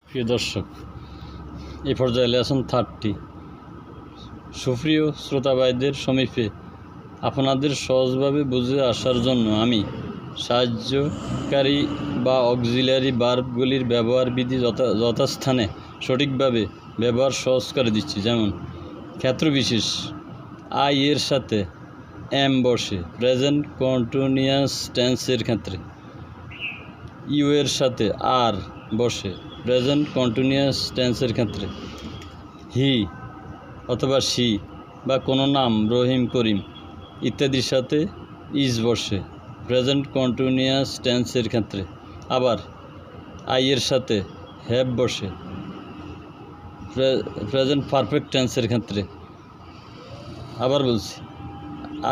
প্রিয় দর্শক, এই পর্যায়ে লেসন 30। সুপ্রিয় শ্রোতাভাইদের সমীপে আপনাদের সহজভাবে বুঝে আসার জন্য আমি সাহায্যকারী বা অক্সিলারি ভার্বগুলির ব্যবহার বিধি যথাস্থানে সঠিকভাবে ব্যবহার সহজ করে দিচ্ছি। যেমন ক্ষেত্রবিশেষ আই এর সাথে এম বসে প্রেজেন্ট কন্টিনিউয়াস টেন্সের ক্ষেত্রে, ইউ এর সাথে আর বসে প্রেজেন্ট কন্টিনিউয়াস টেন্সের ক্ষেত্রে, হি অথবা সি বা কোনো নাম রহিম, করিম ইত্যাদির সাথে ইজ বসে প্রেজেন্ট কন্টিনিউয়াস টেন্সের ক্ষেত্রে। আবার আই এর সাথে হ্যাভ বসে প্রেজেন্ট পারফেক্ট টেন্সের ক্ষেত্রে। আবার বলছি,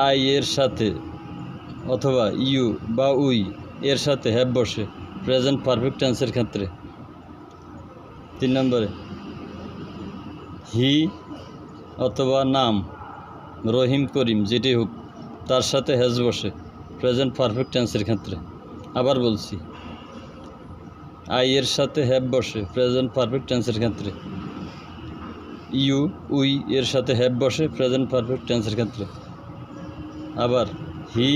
আই এর সাথে অথবা ইউ বা উই এর সাথে হ্যাভ বসে প্রেজেন্ট পারফেক্ট টেন্সের ক্ষেত্রে। 3 নম্বরে, হি অথবা নাম রহিম, করিম যেটি হোক তার সাথে হ্যাজ বসে প্রেজেন্ট পারফেক্ট টেন্সের ক্ষেত্রে। আবার বলছি, আই এর সাথে হ্যাভ বসে প্রেজেন্ট পারফেক্ট টেন্সের ক্ষেত্রে, ইউ উই এর সাথে হ্যাভ বসে প্রেজেন্ট পারফেক্ট টেন্সের ক্ষেত্রে। আবার হি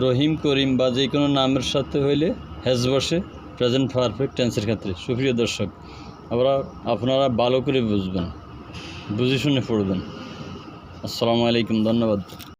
রহিম, করিম বা যে কোনো নামের সাথে হইলে হ্যাজ বসে প্রেজেন্ট পারফেক্ট টেন্সের ক্ষেত্রে। সুপ্রিয় দর্শক, আপনারা ভালো করে বুঝবেন, বুঝে শুনে পড়বেন। আসসালামু আলাইকুম, ধন্যবাদ।